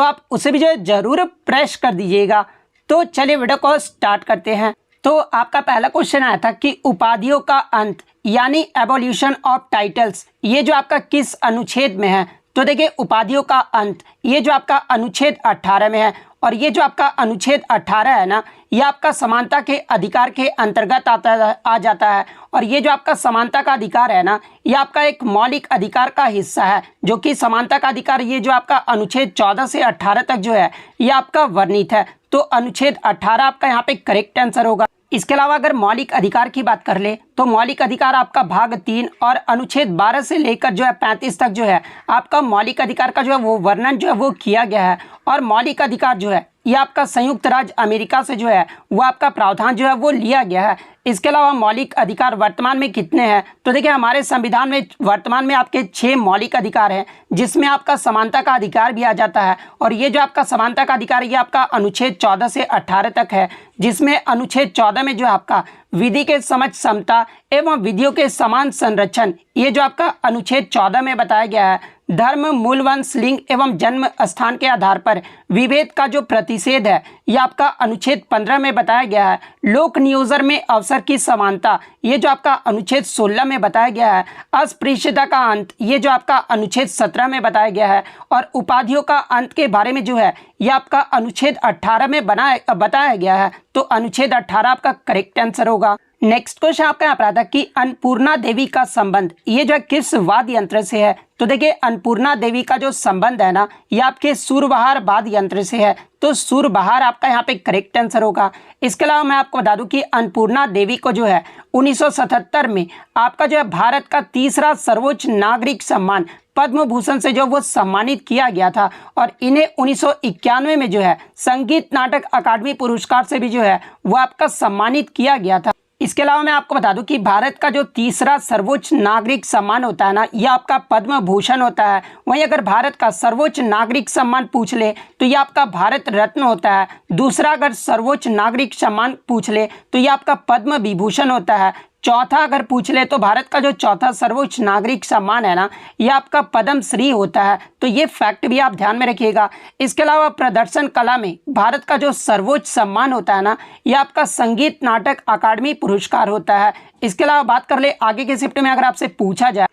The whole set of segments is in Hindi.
तो आप उसे भी जो है ज़रूर प्रेस कर दीजिएगा। तो चलिए वीडियो को स्टार्ट करते हैं। तो आपका पहला क्वेश्चन आया था कि उपाधियों का अंत यानी एवोल्यूशन ऑफ टाइटल्स ये जो आपका किस अनुच्छेद में है। तो देखिए उपाधियों का अंत ये जो आपका अनुच्छेद 18 में है, और ये जो आपका अनुच्छेद 18 है ना, ये आपका समानता के अधिकार के अंतर्गत आ जाता है। और ये जो आपका समानता का अधिकार है ना, ये आपका एक मौलिक अधिकार का हिस्सा है, जो कि समानता का अधिकार ये जो आपका अनुच्छेद 14 से 18 तक जो है ये आपका वर्णित है। तो अनुच्छेद 18 आपका यहाँ पे करेक्ट आंसर होगा। इसके अलावा अगर मौलिक अधिकार की बात कर ले तो मौलिक अधिकार आपका भाग 3 और अनुच्छेद 12 से लेकर जो है 35 तक जो है आपका मौलिक अधिकार का जो है वो वर्णन जो है वो किया गया है। और मौलिक अधिकार जो है ये आपका संयुक्त राज्य अमेरिका से जो है वो आपका प्रावधान जो है वो लिया गया है। इसके अलावा मौलिक अधिकार वर्तमान में कितने हैं। तो देखिए हमारे संविधान में वर्तमान में आपके 6 मौलिक अधिकार हैं, जिसमें आपका समानता का अधिकार भी आ जाता है। और ये जो आपका समानता का अधिकार ये आपका अनुच्छेद 14 से 18 तक है, जिसमें अनुच्छेद 14 में जो आपका विधि के समझ समता एवं विधियों के समान संरक्षण ये जो आपका अनुच्छेद 14 में बताया गया है। धर्म, मूल वंश, लिंग एवं जन्म स्थान के आधार पर विभेद का जो प्रतिषेध है ये आपका अनुच्छेद 15 में बताया गया है। लोक नियोजन में अवसर की समानता ये जो आपका अनुच्छेद 16 में बताया गया है। अस्पृश्यता का अंत ये जो आपका अनुच्छेद 17 में बताया गया है। और उपाधियों का अंत के बारे में जो है ये आपका अनुच्छेद 18 में बताया गया है। तो अनुच्छेद 18 आपका करेक्ट आंसर होगा। नेक्स्ट क्वेश्चन आपका यहाँ पर आता है कि अन्नपूर्णा देवी का संबंध ये जो है किस वाद्य यंत्र से है। तो देखिए अन्नपूर्णा देवी का जो संबंध है ना ये आपके सूरबहार वाद्य यंत्र से है। तो सूरबहार आपका यहाँ पे करेक्ट आंसर होगा। इसके अलावा मैं आपको बता दूं कि अन्नपूर्णा देवी को जो है 1977 में आपका जो है भारत का तीसरा सर्वोच्च नागरिक सम्मान पद्म भूषण से जो वो सम्मानित किया गया था। और इन्हें 1991 में जो है संगीत नाटक अकादमी पुरस्कार से भी जो है वो आपका सम्मानित किया गया था। इसके अलावा मैं आपको बता दूं कि भारत का जो तीसरा सर्वोच्च नागरिक सम्मान होता है ना ये आपका पद्म भूषण होता है। वहीं अगर भारत का सर्वोच्च नागरिक सम्मान पूछ ले तो ये आपका भारत रत्न होता है। दूसरा अगर सर्वोच्च नागरिक सम्मान पूछ ले तो ये आपका पद्म विभूषण होता है। चौथा अगर पूछ ले तो भारत का जो चौथा सर्वोच्च नागरिक सम्मान है ना ये आपका पद्म श्री होता है। तो ये फैक्ट भी आप ध्यान में रखिएगा। इसके अलावा प्रदर्शन कला में भारत का जो सर्वोच्च सम्मान होता है ना ये आपका संगीत नाटक अकादमी पुरस्कार होता है। इसके अलावा बात कर ले आगे के शिफ्ट में अगर आपसे पूछा जाए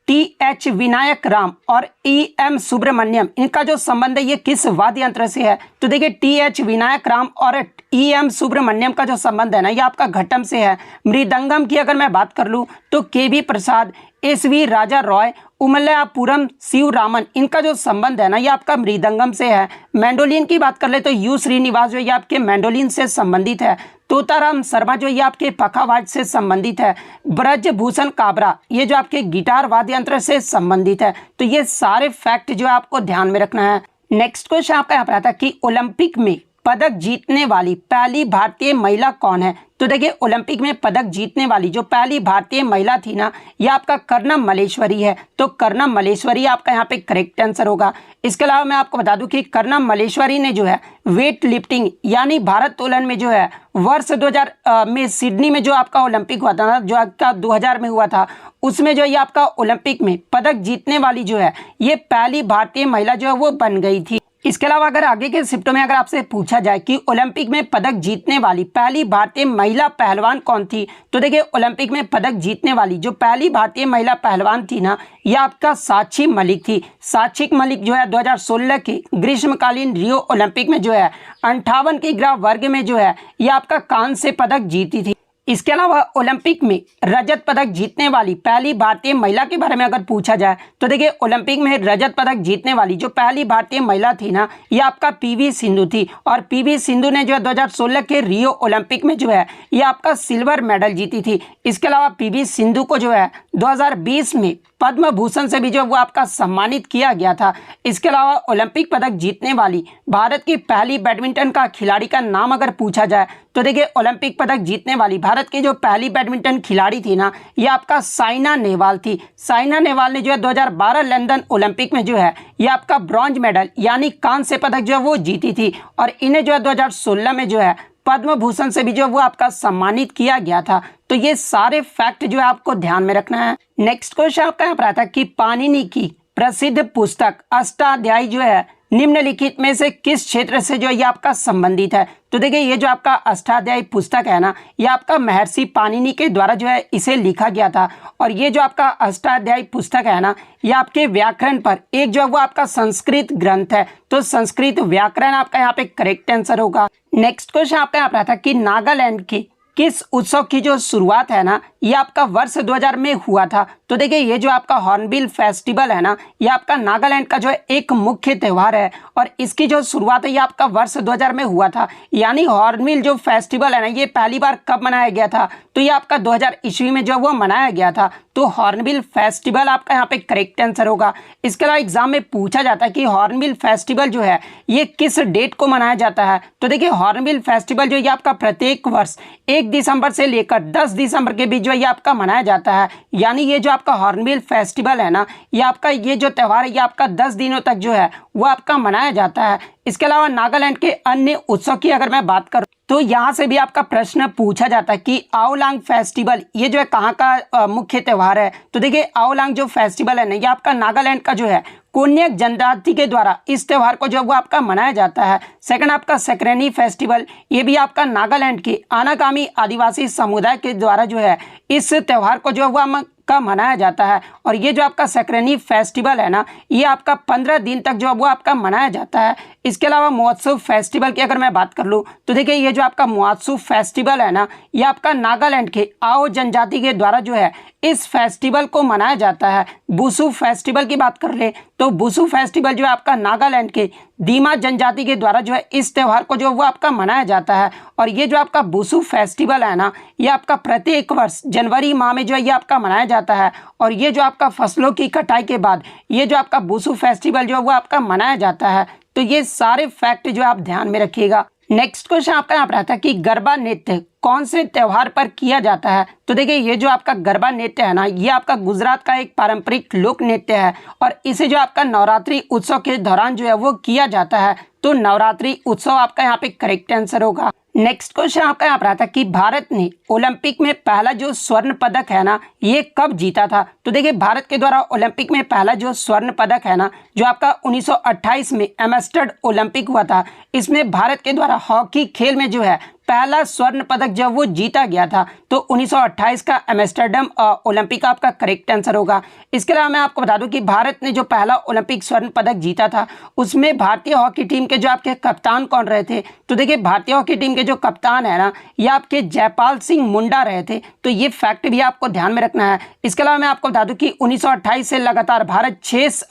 टी.एच. विनायक राम और ई.एम. सुब्रमण्यम इनका जो संबंध है ये किस वाद्य यंत्र से है। तो देखिए टी.एच. विनायक राम और ई.एम. सुब्रमण्यम का जो संबंध है ना ये आपका घटम से है। मृदंगम की अगर मैं बात कर लूँ तो के.वी. प्रसाद, एस.वी. राजा रॉय, उमल्लापुरम शिवरामन इनका जो संबंध है ना ये आपका मृदंगम से है। मैंडोलिन की बात कर ले तो यू श्रीनिवास जो ये आपके मैंडोलिन से संबंधित है। तोताराम शर्मा जो ये आपके पखावाज से संबंधित है। ब्रजभूषण काबरा ये जो आपके गिटार वाद्य यंत्र से संबंधित है। तो ये सारे फैक्ट जो आपको ध्यान में रखना है। नेक्स्ट क्वेश्चन आपका यहाँ पर आता है कि ओलंपिक में पदक जीतने वाली पहली भारतीय महिला कौन है। तो देखिए ओलंपिक में पदक जीतने वाली जो पहली भारतीय महिला थी ना ये आपका कर्णम मल्लेश्वरी है। तो कर्णम मल्लेश्वरी आपका यहाँ पे करेक्ट आंसर होगा। इसके अलावा मैं आपको बता दूं कि कर्णम मल्लेश्वरी ने जो है वेट लिफ्टिंग यानी भारोत्तोलन में जो है वर्ष 2000 में सिडनी में जो आपका ओलंपिक हुआ था ना जो आपका 2000 में हुआ था उसमें जो ये आपका ओलंपिक में पदक जीतने वाली जो है ये पहली भारतीय महिला जो है वो बन गई थी। इसके अलावा अगर आगे के शिफ्टों में अगर आपसे पूछा जाए कि ओलंपिक में पदक जीतने वाली पहली भारतीय महिला पहलवान कौन थी। तो देखिए ओलंपिक में पदक जीतने वाली जो पहली भारतीय महिला पहलवान थी ना ये आपका साक्षी मलिक थी। साक्षी मलिक जो है 2016 के ग्रीष्मकालीन रियो ओलंपिक में जो है 58 किग्रा वर्ग में जो है ये आपका कांस्य पदक जीती थी। इसके अलावा ओलंपिक में रजत पदक जीतने वाली पहली भारतीय महिला के बारे में अगर पूछा जाए तो देखिए ओलंपिक में रजत पदक जीतने वाली जो पहली भारतीय महिला थी ना ये आपका पीवी सिंधु थी। और पीवी सिंधु ने जो है 2016 के रियो ओलंपिक में जो है ये आपका सिल्वर मेडल जीती थी। इसके अलावा पीवी सिंधु को जो है 2020 में पद्म भूषण से भी जो वो आपका सम्मानित किया गया था। इसके अलावा ओलंपिक पदक जीतने वाली भारत की पहली बैडमिंटन का खिलाड़ी का नाम अगर पूछा जाए तो देखिए ओलंपिक पदक जीतने वाली भारत की जो पहली बैडमिंटन खिलाड़ी थी ना ये आपका साइना नेहवाल थी। साइना नेहवाल ने जो है 2012 लंदन ओलंपिक में जो है ये आपका ब्रॉन्ज मेडल यानी कांस्य पदक जो है वो जीती थी। और इन्हें जो है 2016 में जो है पद्म भूषण से भी जो वो आपका सम्मानित किया गया था। तो ये सारे फैक्ट जो है आपको ध्यान में रखना है। नेक्स्ट क्वेश्चन आपका यहाँ पर आता है कि पाणिनि की प्रसिद्ध पुस्तक अष्टाध्यायी जो है निम्नलिखित में से किस क्षेत्र से जो ये आपका संबंधित है? तो देखिए ये जो आपका अष्टाध्यायी पुस्तक है ना, ये आपका महर्षि पाणिनि के द्वारा जो है इसे लिखा गया था। और ये जो आपका अष्टाध्यायी पुस्तक है ना, ये आपके व्याकरण पर एक जो है वो आपका संस्कृत ग्रंथ है, तो संस्कृत व्याकरण आपका यहाँ पे करेक्ट आंसर होगा। नेक्स्ट क्वेश्चन आपका यहाँ पर था कि नागालैंड की किस उत्सव की जो शुरुआत है ना, ये आपका वर्ष 2000 में हुआ था? तो देखिए ये जो आपका हॉर्नबिल फेस्टिवल है ना, ये आपका नागालैंड का जो है एक मुख्य त्यौहार है और इसकी जो शुरुआत है ये आपका वर्ष 2000 में हुआ था। यानी हॉर्नबिल जो फेस्टिवल है ना, ये पहली बार कब मनाया गया था? तो ये आपका 2000 ईस्वी में जो वो मनाया गया था। तो हॉर्नबिल फेस्टिवल आपका यहाँ पे करेक्ट आंसर होगा। इसके अलावा एग्जाम में पूछा जाता है कि हॉर्नबिल फेस्टिवल जो है ये किस डेट को मनाया जाता है? तो देखिए हॉर्नबिल फेस्टिवल जो ये आपका प्रत्येक वर्ष 1 दिसंबर से लेकर 10 दिसंबर के बीच जो ये आपका मनाया जाता है। यानी ये जो आपका हॉर्नबिल फेस्टिवल है ना, ये आपका ये जो त्यौहार है ये आपका 10 दिनों तक जो है वो आपका मनाया जाता है। इसके अलावा नागालैंड के अन्य उत्सव की अगर मैं बात करूं तो यहाँ से भी आपका प्रश्न पूछा जाता है कि आओलांग फेस्टिवल ये जो है कहाँ का मुख्य त्यौहार है? तो देखिए आओलांग जो फेस्टिवल है ना, ये आपका नागालैंड का जो है कोन्याक जनजाति के द्वारा इस त्यौहार को जो वो आपका मनाया जाता है। सेकंड आपका सकरेनी फेस्टिवल, ये भी आपका नागालैंड के अनागामी आदिवासी समुदाय के द्वारा जो है इस त्यौहार को जो वो का मनाया जाता है। और ये जो आपका सकरेनी फेस्टिवल है ना, ये आपका 15 दिन तक जो वो आपका मनाया जाता है। इसके अलावा महोत्सव फेस्टिवल की अगर मैं बात कर लूँ तो देखिए ये जो आपका महोत्सव फेस्टिवल है ना, ये आपका नागालैंड के आओ जनजाति के द्वारा जो है इस फेस्टिवल को मनाया जाता है। बुसु फेस्टिवल की बात कर ले तो बुसु फेस्टिवल जो है आपका नागालैंड के दीमा जनजाति के द्वारा जो है इस त्यौहार को जो वो आपका मनाया जाता है। और ये जो आपका बुसु फेस्टिवल है ना, ये आपका प्रत्येक वर्ष जनवरी माह में जो है ये आपका मनाया जाता है। और ये जो आपका फसलों की कटाई के बाद ये जो आपका बुसु फेस्टिवल जो है वो आपका मनाया जाता है। तो ये सारे फैक्ट जो आप ध्यान में रखिएगा। नेक्स्ट क्वेश्चन आपका यहाँ पर आता है कि गरबा नृत्य कौन से त्यौहार पर किया जाता है? तो देखिए ये जो आपका गरबा नृत्य है ना, ये आपका गुजरात का एक पारंपरिक लोक नृत्य है और इसे जो आपका नवरात्रि उत्सव के दौरान जो है वो किया जाता है। तो नवरात्रि उत्सव आपका यहाँ पे करेक्ट आंसर होगा। नेक्स्ट क्वेश्चन आपका यहाँ पर आता है कि भारत ने ओलंपिक में पहला जो स्वर्ण पदक है ना, ये कब जीता था? तो देखिए भारत के द्वारा ओलंपिक में पहला जो स्वर्ण पदक है ना, जो आपका 1928 में एम्स्टर्डम ओलंपिक हुआ था, इसमें भारत के द्वारा हॉकी खेल में जो है पहला स्वर्ण पदक जब वो जीता गया था। तो 1928 का एम्स्टर्डम ओलंपिक आपका करेक्ट आंसर होगा। इसके अलावा मैं आपको बता दूं कि भारत ने जो पहला ओलंपिक स्वर्ण पदक जीता था उसमें भारतीय हॉकी टीम के जो आपके कप्तान कौन रहे थे? तो देखिए भारतीय हॉकी टीम के जो कप्तान है ना, ये आपके जयपाल सिंह मुंडा रहे थे। तो ये फैक्ट भी आपको ध्यान में रखना है। इसके अलावा मैं आपको बता दूं कि 1928 से लगातार भारत 6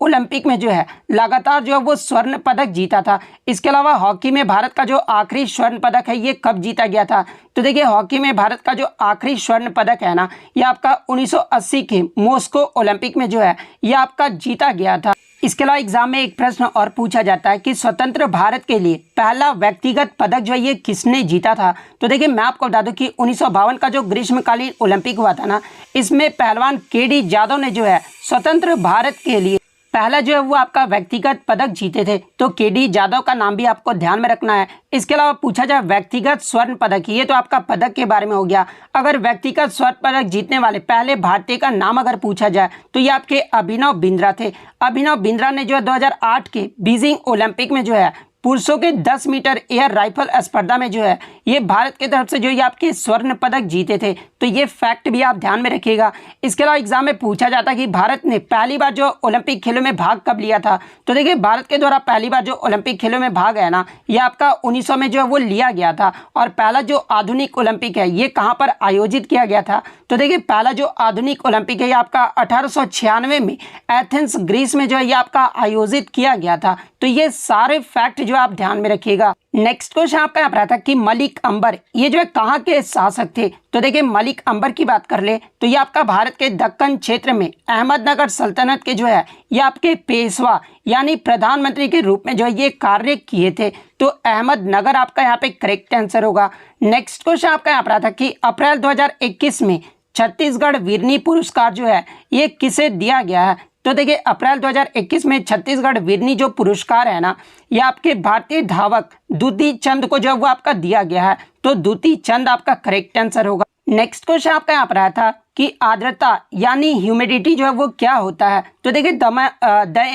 ओलंपिक में जो है लगातार जो है वो स्वर्ण पदक जीता था। इसके अलावा हॉकी में भारत का जो आखिरी स्वर्ण पदक है ये कब जीता गया था? तो देखिए हॉकी में भारत का जो आखिरी स्वर्ण पदक है ना, ये आपका 1980 के मॉस्को ओलंपिक में जो है ये आपका जीता गया था। इसके अलावा एग्जाम में एक प्रश्न और पूछा जाता है कि स्वतंत्र भारत के लिए पहला व्यक्तिगत पदक जो है ये किसने जीता था? तो देखिए मैं आपको बता दूं कि 1952 का जो ग्रीष्मकालीन ओलंपिक हुआ था ना, इसमें पहलवान केडी जाधव ने जो है स्वतंत्र भारत के लिए पहला जो है वो आपका व्यक्तिगत पदक जीते थे। तो केडी जाधव का नाम भी आपको ध्यान में रखना है। इसके अलावा पूछा जाए व्यक्तिगत स्वर्ण पदक, ये तो आपका पदक के बारे में हो गया। अगर व्यक्तिगत स्वर्ण पदक जीतने वाले पहले भारतीय का नाम अगर पूछा जाए तो ये आपके अभिनव बिंद्रा थे। अभिनव बिंद्रा ने जो है 2008 के बीजिंग ओलंपिक में जो है पुरुषों के 10 मीटर एयर राइफल स्पर्धा में जो है ये भारत की तरफ से जो ये आपके स्वर्ण पदक जीते थे। तो ये फैक्ट भी आप ध्यान में रखिएगा। इसके अलावा एग्जाम में पूछा जाता है कि भारत ने पहली बार जो ओलंपिक खेलों में भाग कब लिया था? तो देखिए भारत के द्वारा पहली बार जो ओलंपिक खेलों में भाग है ना, ये आपका 1900 में जो है वो लिया गया था। और पहला जो आधुनिक ओलंपिक है ये कहाँ पर आयोजित किया गया था? तो देखिए पहला जो आधुनिक ओलंपिक है ये आपका 1896 में एथेंस ग्रीस में जो है ये आपका आयोजित किया गया था। तो ये सारे फैक्ट जो आप ध्यान में रखिएगा। नेक्स्ट क्वेश्चन आपका यहाँ पर आता है कि मलिक अंबर ये जो है कहाँ के शासक थे? तो देखिए मलिक अंबर की बात कर ले तो ये आपका भारत के दक्कन क्षेत्र में अहमदनगर सल्तनत के जो है ये आपके पेशवा यानी प्रधानमंत्री के रूप में जो है ये कार्य किए थे। तो अहमदनगर आपका यहाँ पे करेक्ट आंसर होगा। नेक्स्ट क्वेश्चन आपका यहाँ पर आता है कि अप्रैल 2021 में छत्तीसगढ़ वीरनी पुरस्कार जो है ये किसे दिया गया है? तो देखिए अप्रैल 2021 में छत्तीसगढ़ वीरनी जो पुरस्कार है ना, ये आपके भारतीय धावक दूती चंद को जो वो आपका दिया गया है। तो दूती चंद आपका करेक्ट आंसर होगा। नेक्स्ट क्वेश्चन आपका यहाँ पर आया था कि आर्द्रता यानी ह्यूमिडिटी जो है वो क्या होता है। तो देखिए the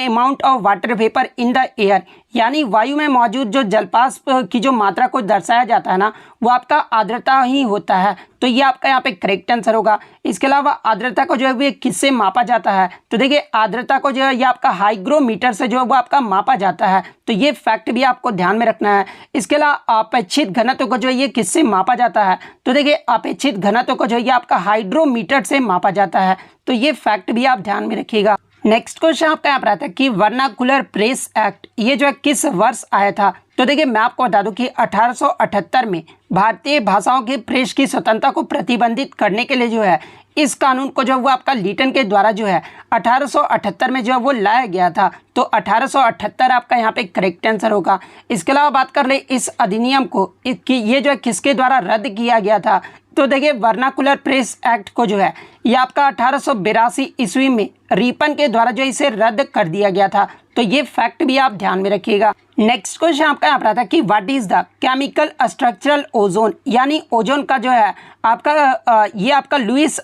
amount of water vapour in the air, यानी वायु में मौजूद जो जलवाष्प की जो मात्रा को दर्शाया जाता है ना, वो आपका आर्द्रता ही होता है। तो ये आपका यहाँ पे करेक्ट आंसर होगा। इसके अलावा आर्द्रता को जो है वो किससे मापा जाता है, तो देखिए आर्द्रता को जो है ये आपका हाइग्रोमीटर से जो है वो आपका मापा जाता है। तो ये फैक्ट भी आपको ध्यान में रखना है। इसके अलावा अपेक्षित घनत्व को जो है ये किससे मापा जाता है, तो देखिए अपेक्षित घनत्व को जो है ये आपका हाइड्रोमीटर से मापा जाता है। तो ये फैक्ट भी आप ध्यान में रखिएगा। नेक्स्ट क्वेश्चन आपका यहाँ पर आता है कि वर्नाकुलर प्रेस एक्ट ये जो है किस वर्ष आया था। तो देखिए मैं आपको बता दूं कि 1878 में भारतीय भाषाओं की प्रेस की स्वतंत्रता को प्रतिबंधित करने के लिए जो है इस कानून को जो वो आपका लीटन के द्वारा जो है 1878 में जो है वो लाया गया था। तो 1878 आपका यहाँ पे करेक्ट आंसर होगा। इसके अलावा बात कर ले इस अधिनियम को ये जो है किसके द्वारा रद्द किया गया था, तो देखिए वर्नाकुलर प्रेस एक्ट को जो है ये आपका 1882 ईस्वी में रिपन के द्वारा जो इसे रद्द कर दिया गया था। तो ये फैक्ट भी आप ध्यान में रखिएगा। नेक्स्ट क्वेश्चन आपका यहाँ पर आता है कि what is the chemical structural ozone, यानी ओजोन का जो है आपका ये आपका लुईस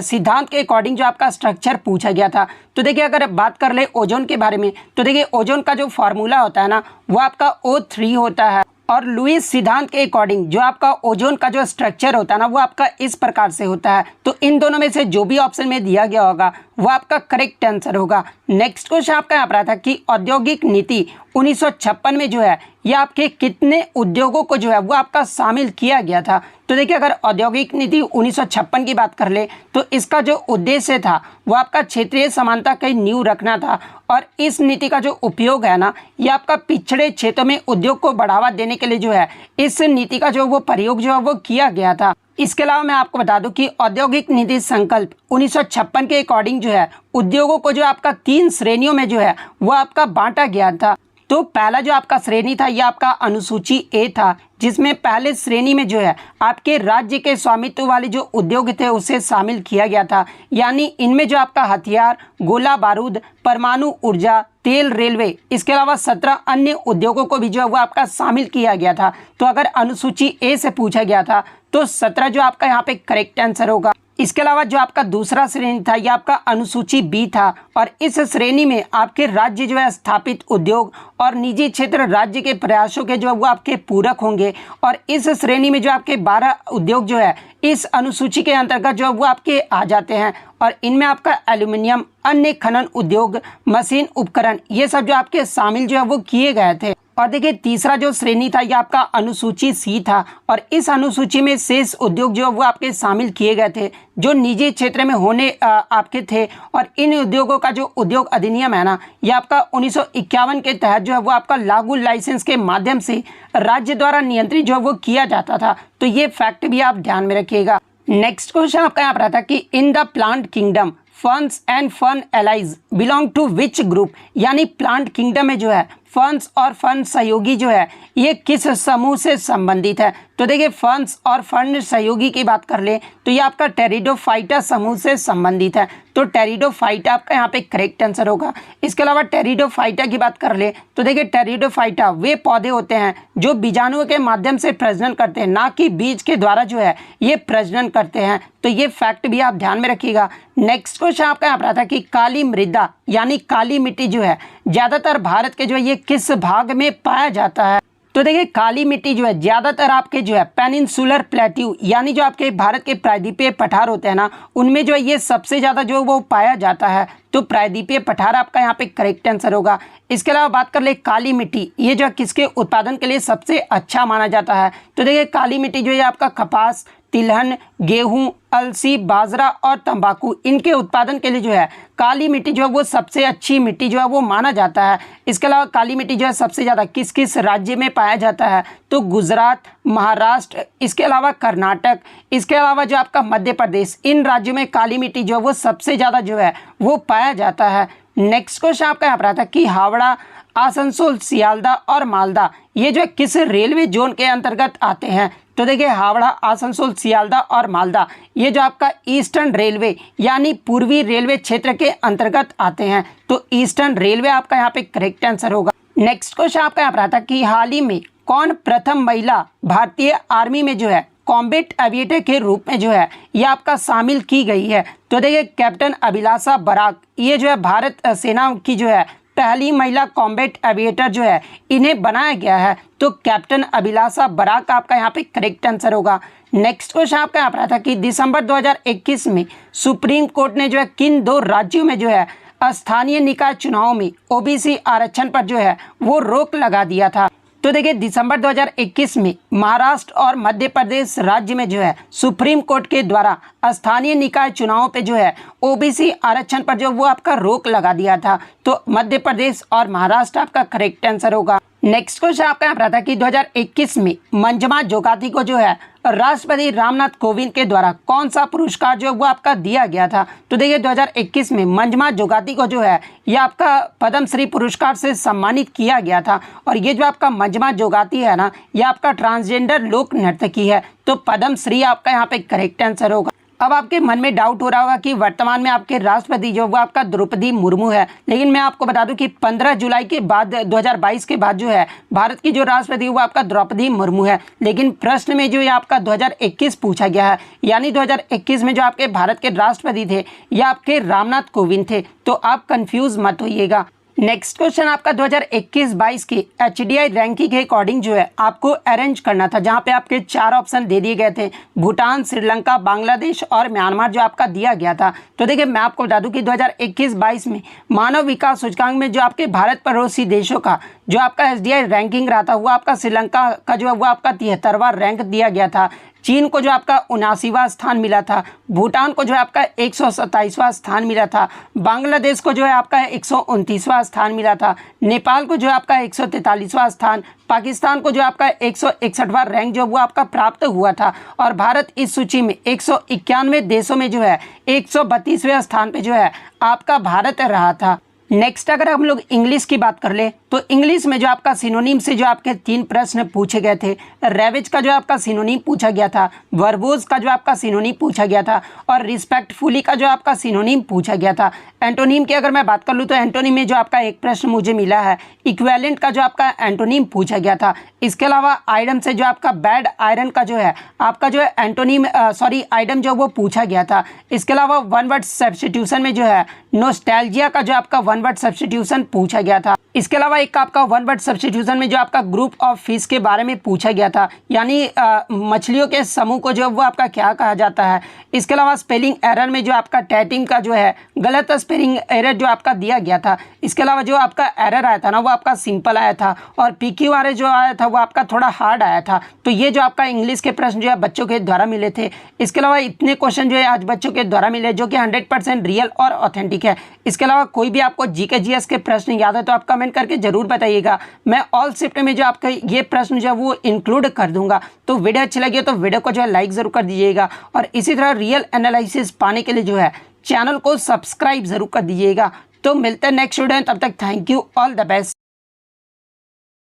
सिद्धांत के अकॉर्डिंग जो आपका स्ट्रक्चर पूछा गया था। तो देखिए अगर बात कर ले ओजोन के बारे में, तो देखिए ओजोन का जो फार्मूला होता है ना वो आपका O3 होता है, और लुईस सिद्धांत के अकॉर्डिंग जो आपका ओजोन का जो स्ट्रक्चर होता है ना वो आपका इस प्रकार से होता है। तो इन दोनों में से जो भी ऑप्शन में दिया गया होगा वो आपका करेक्ट आंसर होगा। नेक्स्ट क्वेश्चन आपका यहाँ पर आता है कि औद्योगिक नीति 1956 में जो है ये आपके कितने उद्योगों को जो है वो आपका शामिल किया गया था। तो देखिए अगर औद्योगिक नीति 1956 की बात कर ले तो इसका जो उद्देश्य था वो आपका क्षेत्रीय समानता की नींव रखना था, और इस नीति का जो उपयोग है ना ये आपका पिछड़े क्षेत्रों में उद्योग को बढ़ावा देने के लिए जो है इस नीति का जो वो प्रयोग जो है वो किया गया था। इसके अलावा मैं आपको बता दूं कि औद्योगिक नीति संकल्प 1956 के अकॉर्डिंग जो है उद्योगों को जो आपका 3 श्रेणियों में जो है वो आपका बांटा गया था। तो पहला जो आपका श्रेणी था ये आपका अनुसूची ए था, जिसमें पहले श्रेणी में जो है आपके राज्य के स्वामित्व वाले जो उद्योग थे उसे शामिल किया गया था, यानी इनमें जो आपका हथियार, गोला बारूद, परमाणु ऊर्जा, तेल, रेलवे, इसके अलावा 17 अन्य उद्योगों को भी जो है वो आपका शामिल किया गया था। तो अगर अनुसूची ए से पूछा गया था तो 17 जो आपका यहाँ पे करेक्ट आंसर होगा। इसके अलावा जो आपका दूसरा श्रेणी था ये आपका अनुसूची बी था, और इस श्रेणी में आपके राज्य जो है स्थापित उद्योग और निजी क्षेत्र राज्य के प्रयासों के जो है वो आपके पूरक होंगे, और इस श्रेणी में जो आपके 12 उद्योग जो है इस अनुसूची के अंतर्गत जो है वो आपके आ जाते हैं, और इनमें आपका एल्यूमिनियम, अन्य खनन उद्योग, मशीन उपकरण, ये सब जो आपके शामिल जो है वो किए गए थे। और देखिए तीसरा जो श्रेणी था ये आपका अनुसूची सी था, और इस अनुसूची में शेष उद्योग जो वो आपके शामिल किए गए थे जो निजी क्षेत्र में होने आपके थे। और इन उद्योगों का जो उद्योग अधिनियम है ना ये आपका 1951 के तहत जो है वो आपका लागू लाइसेंस के माध्यम से राज्य द्वारा नियंत्रित जो है वो किया जाता था। तो ये फैक्ट भी आप ध्यान में रखिएगा। नेक्स्ट क्वेश्चन आपका यहाँ पर आता है कि in the plant kingdom ferns and fern allies belong to which group, यानी प्लांट किंगडम में जो है फर्न्स और फर्न सहयोगी जो है ये किस समूह से संबंधित है। तो देखिए फर्न्स और फर्न सहयोगी की बात कर ले तो ये आपका टेरिडोफाइटा समूह से संबंधित है। तो टेरिडोफाइटा आपका यहाँ पे करेक्ट आंसर होगा। इसके अलावा टेरिडोफाइटा की बात कर ले तो देखिए टेरिडोफाइटा वे पौधे होते हैं जो बीजाणुओं के माध्यम से प्रजनन करते हैं, ना कि बीज के द्वारा जो है ये प्रजनन करते हैं। तो ये फैक्ट भी आप ध्यान में रखिएगा। नेक्स्ट क्वेश्चन आपका यहाँ पर आता है कि काली मृदा यानी काली मिट्टी जो है ज्यादातर भारत के जो है ये किस भाग में पाया जाता है। तो देखिए काली मिट्टी जो है ज्यादातर आपके जो है पेनिनसुलर प्लेट्यू यानी जो आपके भारत के प्रायद्वीपीय पठार होते हैं ना उनमें जो है ये सबसे ज्यादा जो वो पाया जाता है। तो प्रायद्वीपीय पठार आपका यहाँ पे करेक्ट आंसर होगा। इसके अलावा बात कर ले काली मिट्टी ये जो किसके उत्पादन के लिए सबसे अच्छा माना जाता है। तो देखिए काली मिट्टी जो है आपका कपास, तिलहन, गेहूं, अलसी, बाजरा और तंबाकू इनके उत्पादन के लिए जो है काली मिट्टी जो है वो सबसे अच्छी मिट्टी जो है वो माना जाता है। इसके अलावा काली मिट्टी जो है सबसे ज़्यादा किस किस राज्य में पाया जाता है। तो गुजरात, महाराष्ट्र, इसके अलावा कर्नाटक, इसके अलावा जो आपका मध्य प्रदेश, इन राज्यों में काली मिट्टी जो है वो सबसे ज़्यादा जो है वो पाया जाता है। नेक्स्ट क्वेश्चन आपका यहाँ पर आता है कि हावड़ा, आसनसोल, सियालदा और मालदा ये जो किस रेलवे जोन के अंतर्गत आते हैं। तो देखिए हावड़ा, आसनसोल, सियालदा और मालदा ये जो आपका ईस्टर्न रेलवे यानी पूर्वी रेलवे क्षेत्र के अंतर्गत आते हैं। तो ईस्टर्न रेलवे आपका यहाँ पे करेक्ट आंसर होगा। नेक्स्ट क्वेश्चन आपका यहाँ पर आता है कि हाल ही में कौन प्रथम महिला भारतीय आर्मी में जो है कॉम्बैट एविएटर के रूप में जो है ये आपका शामिल की गई है। तो देखिए कैप्टन अभिलाषा बराक ये जो है भारत सेना की जो है पहली महिला कॉम्बैट एविएटर जो है इन्हें बनाया गया है। तो कैप्टन अभिलाषा बराक आपका यहाँ पे करेक्ट आंसर होगा। नेक्स्ट क्वेश्चन आपका यहाँ पर आता कि दिसंबर 2021 में सुप्रीम कोर्ट ने जो है किन 2 राज्यों में जो है स्थानीय निकाय चुनाव में ओबीसी आरक्षण पर जो है वो रोक लगा दिया था। तो देखिए दिसंबर 2021 में महाराष्ट्र और मध्य प्रदेश राज्य में जो है सुप्रीम कोर्ट के द्वारा स्थानीय निकाय चुनावों पे जो है ओबीसी आरक्षण पर जो वो आपका रोक लगा दिया था। तो मध्य प्रदेश और महाराष्ट्र आपका करेक्ट आंसर होगा। नेक्स्ट क्वेश्चन आपका यहाँ पर आता कि 2021 में मंजमा जोगाती को जो है राष्ट्रपति रामनाथ कोविंद के द्वारा कौन सा पुरस्कार जो वो आपका दिया गया था। तो देखिए 2021 में मंजमा जोगाती को जो है ये आपका पद्मश्री पुरस्कार से सम्मानित किया गया था। और ये जो आपका मंजमा जोगाती है ना ये आपका ट्रांसजेंडर लोक नर्तकी है। तो पद्मश्री आपका यहाँ पे करेक्ट आंसर होगा। अब आपके मन में डाउट हो रहा होगा कि वर्तमान में आपके राष्ट्रपति जो वो आपका द्रौपदी मुर्मू है, लेकिन मैं आपको बता दूं कि 15 जुलाई के बाद 2022 के बाद जो है भारत की जो राष्ट्रपति वो आपका द्रौपदी मुर्मू है। लेकिन प्रश्न में जो ये आपका 2021 पूछा गया है, यानी 2021 में जो आपके भारत के राष्ट्रपति थे ये आपके रामनाथ कोविंद थे। तो आप कंफ्यूज मत होइएगा। नेक्स्ट क्वेश्चन आपका 2021-22 की HDI रैंकिंग के अकॉर्डिंग जो है आपको अरेंज करना था, जहां पे आपके 4 ऑप्शन दे दिए गए थे, भूटान, श्रीलंका, बांग्लादेश और म्यांमार जो आपका दिया गया था। तो देखिए मैं आपको बता दूं कि 2021-22 में मानव विकास सूचकांक में जो आपके भारत पड़ोसी देशों का जो आपका HDI रैंकिंग रहा था वो आपका श्रीलंका का जो है वो आपका 73वां रैंक दिया गया था, चीन को जो आपका 79वां स्थान मिला था, भूटान को जो है आपका 127वां स्थान मिला था, बांग्लादेश को जो है आपका 129वां स्थान मिला था, नेपाल को जो है आपका 143वां स्थान, पाकिस्तान को जो आपका 161वां रैंक जो वो आपका प्राप्त हुआ था। और भारत इस सूची में 191 देशों में जो है 132वें स्थान पे जो है आपका भारत रहा था। नेक्स्ट अगर हम लोग इंग्लिश की बात कर ले तो इंग्लिश में जो आपका सिनोनिम से जो आपके 3 प्रश्न पूछे गए थे। रेवेज का जो आपका सिनोनिम पूछा गया था, वर्बोज का जो आपका सिनोनिम पूछा गया था और रिस्पेक्टफुली का जो आपका सिनोनिम पूछा गया था। एंटोनिम की अगर मैं बात कर लूँ तो एंटोनिम में जो आपका एक प्रश्न मुझे मिला है, इक्विवेलेंट का जो आपका एंटोनिम पूछा गया था। इसके अलावा आइडम से जो आपका बैड आयरन का जो है आपका जो है एंटोनिम आइडम जो वो पूछा गया था। इसके अलावा वन वर्ड सब्स्टिट्यूशन में जो है नोस्टैल्जिया का जो आपका वन वर्ड सब्स्टिट्यूशन पूछा गया था। इसके अलावा एक आपका वन वर्ड सब्स्टिट्यूशन में जो आपका ग्रुप ऑफ फिश के बारे में पूछा गया था, यानी मछलियों के समूह को जो वो आपका क्या कहा जाता है। इसके अलावा स्पेलिंग एरर में जो आपका टैटिंग का जो है गलत स्पेलिंग एरर जो आपका दिया गया था। इसके अलावा जो आपका एरर आया था ना वो आपका सिंपल आया था और PQRA जो आया था वो आपका थोड़ा हार्ड आया था। तो ये जो आपका इंग्लिश के प्रश्न जो है बच्चों के द्वारा मिले थे। इसके अलावा इतने क्वेश्चन जो है आज बच्चों के द्वारा मिले जो कि 100% रियल और ऑथेंटिक है। इसके अलावा कोई भी आपको GK GS के प्रश्न याद है तो आप कमेंट करके जरूर बताइएगा। मैं ऑल शिफ्ट में जो आपका ये प्रश्न जो है वो इंक्लूड कर दूंगा। तो वीडियो अच्छी लगी तो वीडियो को जो है लाइक जरूर कर दीजिएगा और इसी तरह रियल एनालिसिस पाने के लिए जो है चैनल को सब्सक्राइब जरूर कर दीजिएगा। तो मिलते हैं नेक्स्ट वीडियो में, तब तक thank you, all the best.